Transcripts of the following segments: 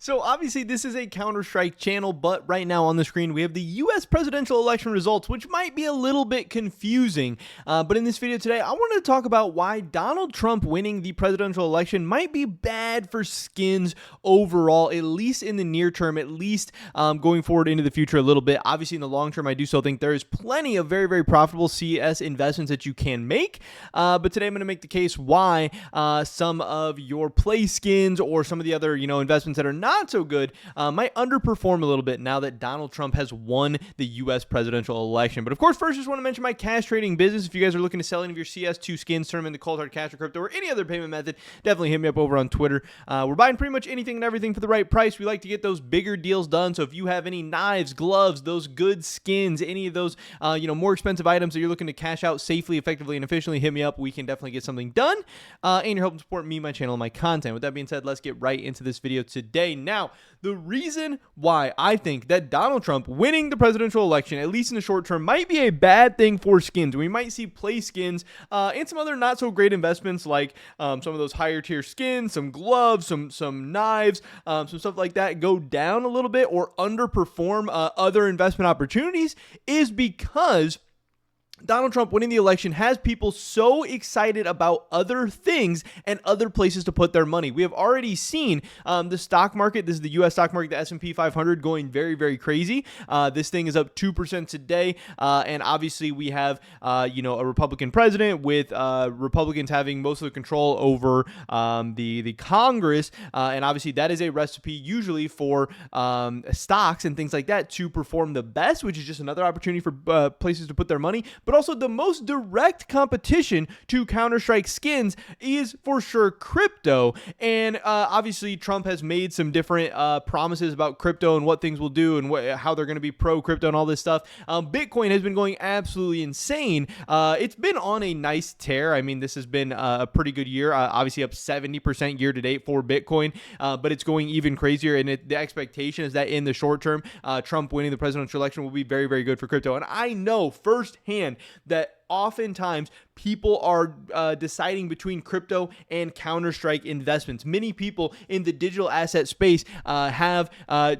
So obviously this is a Counter-Strike channel, but right now on the screen we have the US presidential election results, which might be a little bit confusing. But in this video today, I wanted to talk about why Donald Trump winning the presidential election might be bad for skins overall, at least in the near term, at least going forward into the future a little bit. Obviously in the long term, I do still think there is plenty of very, very profitable CS investments that you can make. But today I'm going to make the case why some of your play skins or some of the other, investments that are not so good might underperform a little bit now that Donald Trump has won the U.S. presidential election. But of course, first, just want to mention my cash trading business. If you guys are looking to sell any of your CS2 skins, turn them into cold hard cash or crypto or any other payment method, definitely hit me up over on Twitter. We're buying pretty much anything and everything for the right price. We like to get those bigger deals done. So if you have any knives, gloves, those good skins, any of those, more expensive items that you're looking to cash out safely, effectively, and efficiently, hit me up. We can definitely get something done. And you're helping support me, my channel, and my content. With that being said, let's get right into this video today. Now, the reason why I think that Donald Trump winning the presidential election, at least in the short term, might be a bad thing for skins. We might see play skins and some other not so great investments like some of those higher tier skins, some gloves, some knives, some stuff like that go down a little bit or underperform other investment opportunities is because Donald Trump winning the election has people so excited about other things and other places to put their money. We have already seen the stock market, this is the U.S. stock market, the S&P 500 going very, very crazy. This thing is up 2% today. And obviously we have, a Republican president with Republicans having most of the control over the Congress. And obviously that is a recipe usually for stocks and things like that to perform the best, which is just another opportunity for places to put their money. But also the most direct competition to Counter-Strike skins is for sure crypto. And obviously Trump has made some different promises about crypto and what things will do and how they're going to be pro crypto and all this stuff. Bitcoin has been going absolutely insane. It's been on a nice tear. I mean, this has been a pretty good year, obviously up 70% year to date for Bitcoin, but it's going even crazier. And the expectation is that in the short term, Trump winning the presidential election will be very, very good for crypto. And I know firsthand that oftentimes people are deciding between crypto and Counter-Strike investments. Many people in the digital asset space have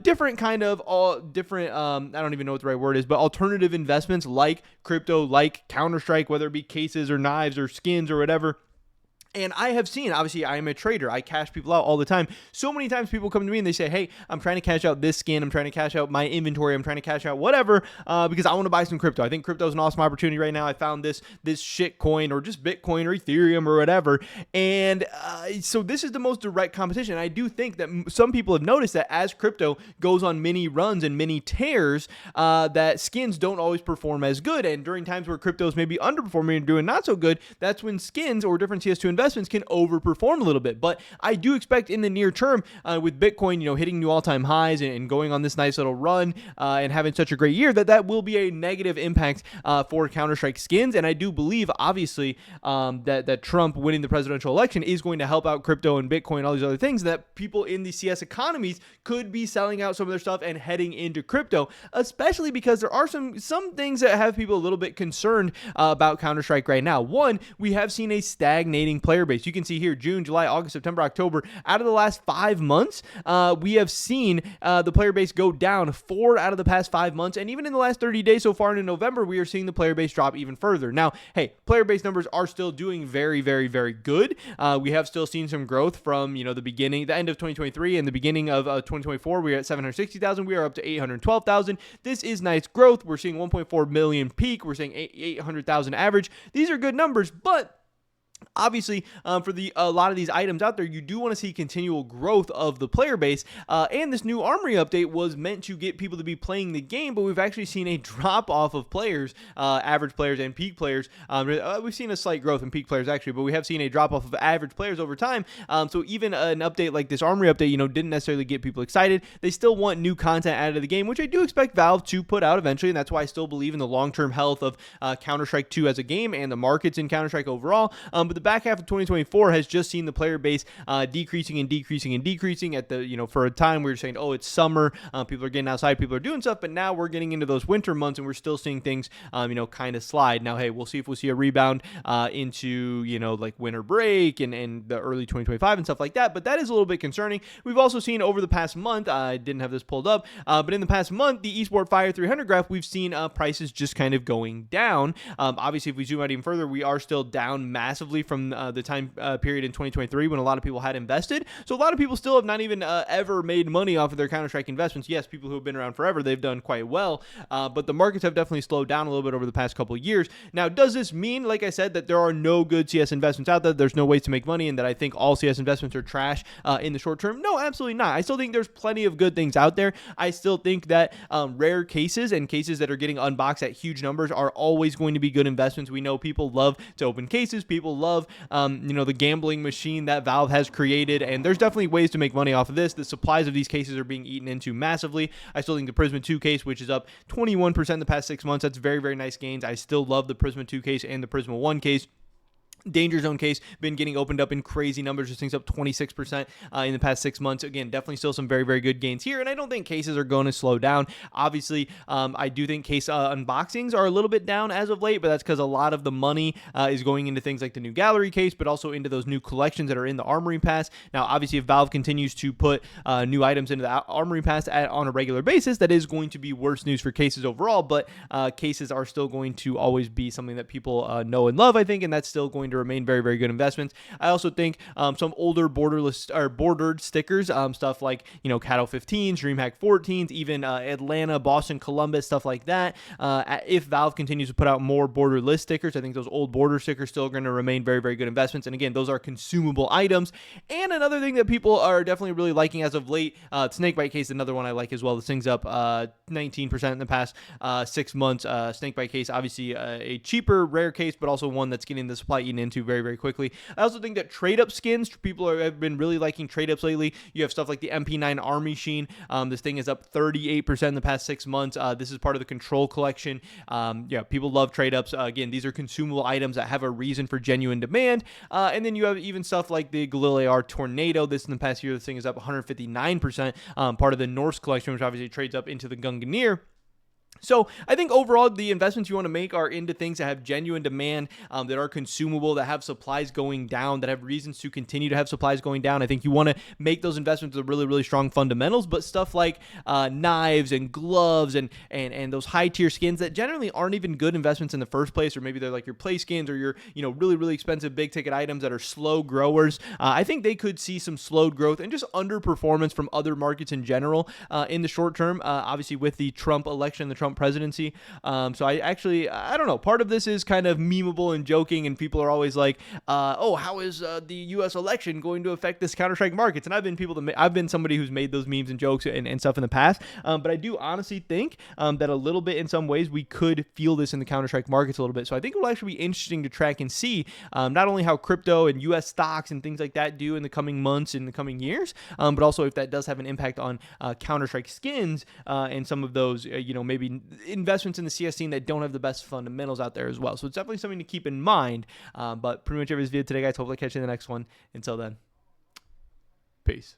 different kind of I don't even know what the right word is, but alternative investments like crypto, like Counter-Strike, whether it be cases or knives or skins or whatever. And I have seen, obviously, I am a trader. I cash people out all the time. So many times people come to me and they say, hey, I'm trying to cash out this skin. I'm trying to cash out my inventory. I'm trying to cash out whatever because I want to buy some crypto. I think crypto is an awesome opportunity right now. I found this shit coin or just Bitcoin or Ethereum or whatever. And so this is the most direct competition. I do think that some people have noticed that as crypto goes on mini runs and mini tears, that skins don't always perform as good. And during times where crypto is maybe underperforming and doing not so good, that's when skins or different CS2 investments can overperform a little bit. But I do expect in the near term with Bitcoin, hitting new all-time highs and going on this nice little run and having such a great year that will be a negative impact for Counter-Strike skins. And I do believe, obviously, that Trump winning the presidential election is going to help out crypto and Bitcoin, all these other things that people in the CS economies could be selling out some of their stuff and heading into crypto, especially because there are some things that have people a little bit concerned about Counter-Strike right now. One, we have seen a stagnating player base. You can see here June, July, August, September, October. Out of the last 5 months, we have seen the player base go down 4 out of the past 5 months. And even in the last 30 days so far into November, we are seeing the player base drop even further. Now, hey, player base numbers are still doing very, very, very good. We have still seen some growth from, the end of 2023 and the beginning of 2024. We are at 760,000. We are up to 812,000. This is nice growth. We're seeing 1.4 million peak. We're seeing 800,000 average. These are good numbers, but obviously, for a lot of these items out there, you do want to see continual growth of the player base. And this new Armory update was meant to get people to be playing the game, but we've actually seen a drop off of players, average players and peak players. We've seen a slight growth in peak players actually, but we have seen a drop off of average players over time. So even an update like this Armory update, didn't necessarily get people excited. They still want new content added to the game, which I do expect Valve to put out eventually, and that's why I still believe in the long-term health of Counter-Strike 2 as a game and the markets in Counter-Strike overall. But the back half of 2024 has just seen the player base decreasing and decreasing and decreasing. At the for a time we were saying, oh, it's summer, people are getting outside, people are doing stuff, but now we're getting into those winter months and we're still seeing things kind of slide. Now, hey, we'll see if we'll see a rebound into like winter break and the early 2025 and stuff like that. But that is a little bit concerning. We've also seen over the past month, I didn't have this pulled up, but in the past month, the Esport Fire 300 graph, we've seen prices just kind of going down. Obviously, if we zoom out even further, we are still down massively from the time period in 2023 when a lot of people had invested. So a lot of people still have not even ever made money off of their Counter-Strike investments. Yes, people who have been around forever, they've done quite well, but the markets have definitely slowed down a little bit over the past couple of years. Now, does this mean, like I said, that there are no good CS investments out there? There's no ways to make money, and that I think all CS investments are trash in the short term? No, absolutely not. I still think there's plenty of good things out there. I still think that rare cases and cases that are getting unboxed at huge numbers are always going to be good investments. We know people love to open cases. People love, the gambling machine that Valve has created, and there's definitely ways to make money off of this. The supplies of these cases are being eaten into massively. I still think the Prisma 2 case, which is up 21% in the past 6 months, that's very, very nice gains. I still love the Prisma 2 case and the Prisma 1 case. Danger Zone case been getting opened up in crazy numbers. This thing's up 26% in the past 6 months. Again, definitely still some very, very good gains here, and I don't think cases are going to slow down. Obviously, I do think case unboxings are a little bit down as of late, but that's because a lot of the money is going into things like the new gallery case, but also into those new collections that are in the Armory Pass. Now, obviously, if Valve continues to put new items into the Armory Pass on a regular basis, that is going to be worse news for cases overall, but cases are still going to always be something that people know and love, I think, and that's still going to remain very, very good investments. I also think some older bordered stickers, stuff like Cattle 15s, DreamHack 14s, even Atlanta, Boston, Columbus, stuff like that. If Valve continues to put out more borderless stickers, I think those old border stickers still going to remain very, very good investments. And again, those are consumable items. And another thing that people are definitely really liking as of late, Snakebite case, another one I like as well. This thing's up 19% in the past 6 months. Snakebite case, obviously a cheaper rare case, but also one that's getting the supply eaten into very, very quickly. I also think that trade-up skins, people have been really liking trade-ups lately. You have stuff like the MP9 Army Sheen. This thing is up 38% in the past 6 months. This is part of the Control collection. People love trade-ups. Again, these are consumable items that have a reason for genuine demand. And then you have even stuff like the Galil AR Tornado. This in the past year, this thing is up 159%. Part of the Norse collection, which obviously trades up into the Gungnir. So I think overall the investments you want to make are into things that have genuine demand, that are consumable, that have supplies going down, that have reasons to continue to have supplies going down. I think you want to make those investments with really, really strong fundamentals, but stuff like knives and gloves and those high tier skins that generally aren't even good investments in the first place, or maybe they're like your play skins or your really, really expensive big ticket items that are slow growers. I think they could see some slowed growth and just underperformance from other markets in general in the short term, obviously with the Trump election, the Trump presidency. So I don't know. Part of this is kind of memeable and joking, and people are always like, how is the U.S. election going to affect this Counter-Strike markets? And I've been somebody who's made those memes and jokes and stuff in the past. But I do honestly think that a little bit in some ways we could feel this in the Counter-Strike markets a little bit. So I think it will actually be interesting to track and see not only how crypto and U.S. stocks and things like that do in the coming months, in the coming years, but also if that does have an impact on Counter-Strike skins and some of those, maybe investments in the CS scene that don't have the best fundamentals out there as well. So it's definitely something to keep in mind. But pretty much every video today, guys. Hopefully catch you in the next one. Until then, peace.